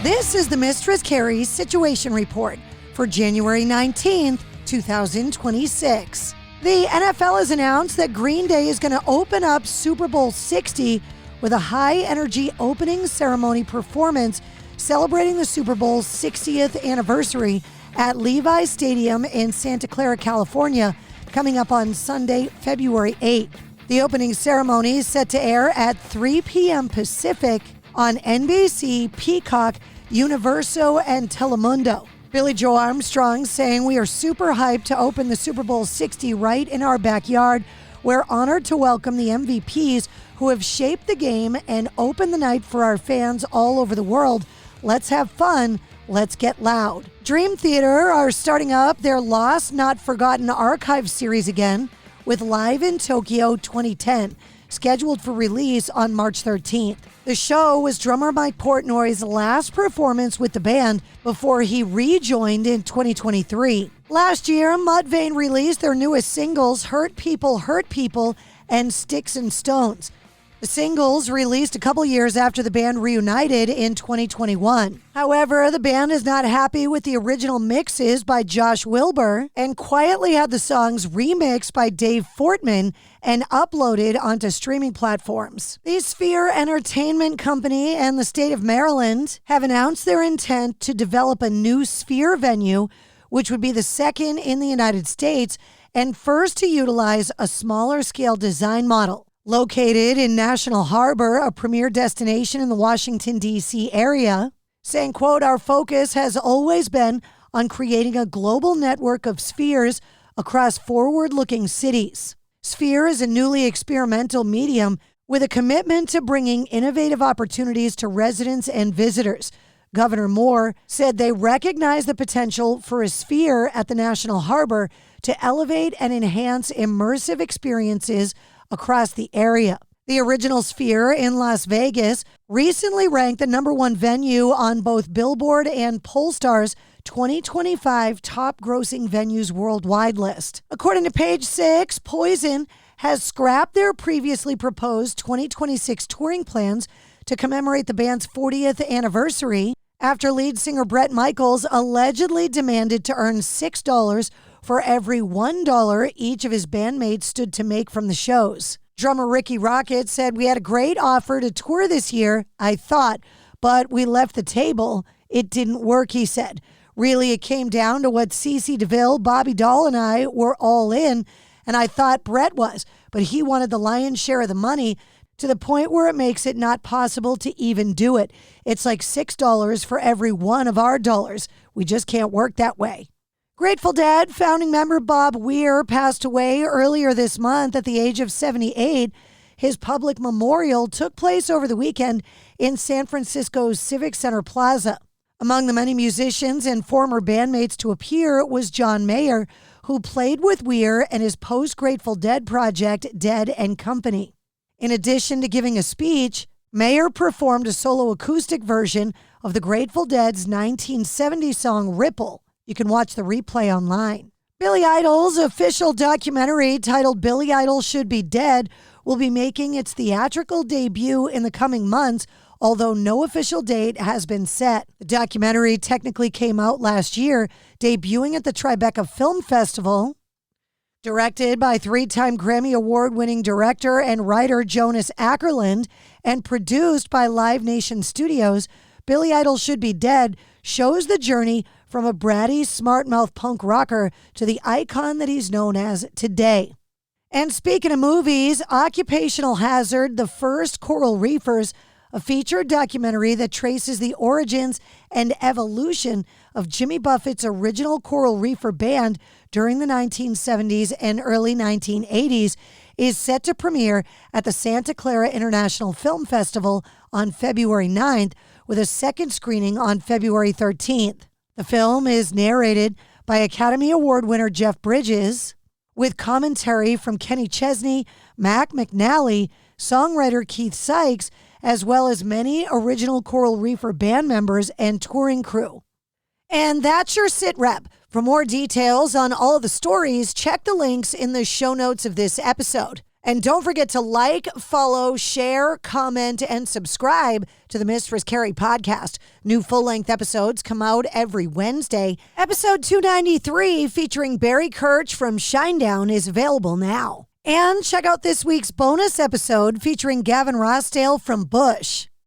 This is the Mistress Carrie Situation Report for January 19th, 2026. The NFL has announced that Green Day is going to open up Super Bowl 60 with a high-energy opening ceremony performance celebrating the Super Bowl's 60th anniversary at Levi's Stadium in Santa Clara, California, coming up on Sunday, February 8th. The opening ceremony is set to air at 3 p.m. Pacific on NBC, Peacock, Universo, and Telemundo. Billie Joe Armstrong saying, "We are super hyped to open the Super Bowl 60 right in our backyard. We're honored to welcome the MVPs who have shaped the game and opened the night for our fans all over the world. Let's have fun. Let's get loud." Dream Theater are starting up their Lost Not Forgotten archive series again with Live in Tokyo 2010, scheduled for release on March 13th. The show was drummer Mike Portnoy's last performance with the band before he rejoined in 2023. Last year, Mudvayne released their newest singles, Hurt People, and Sticks and Stones. The singles released a couple years after the band reunited in 2021. However, the band is not happy with the original mixes by Josh Wilbur and quietly had the songs remixed by Dave Fortman and uploaded onto streaming platforms. The Sphere Entertainment Company and the state of Maryland have announced their intent to develop a new Sphere venue, which would be the second in the United States and first to utilize a smaller scale design model. Located in National Harbor, a premier destination in the Washington, D.C. area, saying, quote, "Our focus has always been on creating a global network of spheres across forward-looking cities. Sphere is a newly experimental medium with a commitment to bringing innovative opportunities to residents and visitors." Governor Moore said they recognize the potential for a sphere at the National Harbor to elevate and enhance immersive experiences across the area. The original Sphere in Las Vegas recently ranked the #1 venue on both Billboard and Pollstar's 2025 top grossing venues worldwide list. According to Page Six, Poison has scrapped their previously proposed 2026 touring plans to commemorate the band's 40th anniversary after lead singer Bret Michaels allegedly demanded to earn $6 for every $1 each of his bandmates stood to make from the shows. Drummer Ricky Rocket said, "We had a great offer to tour this year, I thought, but we left the table. It didn't work," he said. "Really, it came down to what CeCe DeVille, Bobby Dahl, and I were all in, and I thought Brett was, but he wanted the lion's share of the money to the point where it makes it not possible to even do it. It's like $6 for every one of our dollars. We just can't work that way." Grateful Dead founding member Bob Weir passed away earlier this month at the age of 78. His public memorial took place over the weekend in San Francisco's Civic Center Plaza. Among the many musicians and former bandmates to appear was John Mayer, who played with Weir and his post-Grateful Dead project, Dead and Company. In addition to giving a speech, Mayer performed a solo acoustic version of the Grateful Dead's 1970 song Ripple. You can watch the replay online. Billy Idol's official documentary titled Billy Idol Should Be Dead will be making its theatrical debut in the coming months, although no official date has been set. The documentary technically came out last year, debuting at the Tribeca Film Festival. Directed by three-time Grammy Award-winning director and writer Jonas Ackerland and produced by Live Nation Studios, Billy Idol Should Be Dead shows the journey from a bratty, smart-mouth punk rocker to the icon that he's known as today. And speaking of movies, Occupational Hazard, The First Coral Reefers, a featured documentary that traces the origins and evolution of Jimmy Buffett's original coral reefer band during the 1970s and early 1980s, is set to premiere at the Santa Clara International Film Festival on February 9th, with a second screening on February 13th. The film is narrated by Academy Award winner Jeff Bridges, with commentary from Kenny Chesney, Mac McNally, songwriter Keith Sykes, as well as many original Coral Reefer band members and touring crew. And that's your sit rep. For more details on all of the stories, check the links in the show notes of this episode. And don't forget to like, follow, share, comment, and subscribe to the Mistress Carrie Podcast. New full-length episodes come out every Wednesday. Episode 293, featuring Barry Kirch from Shinedown, is available now. And check out this week's bonus episode featuring Gavin Rossdale from Bush.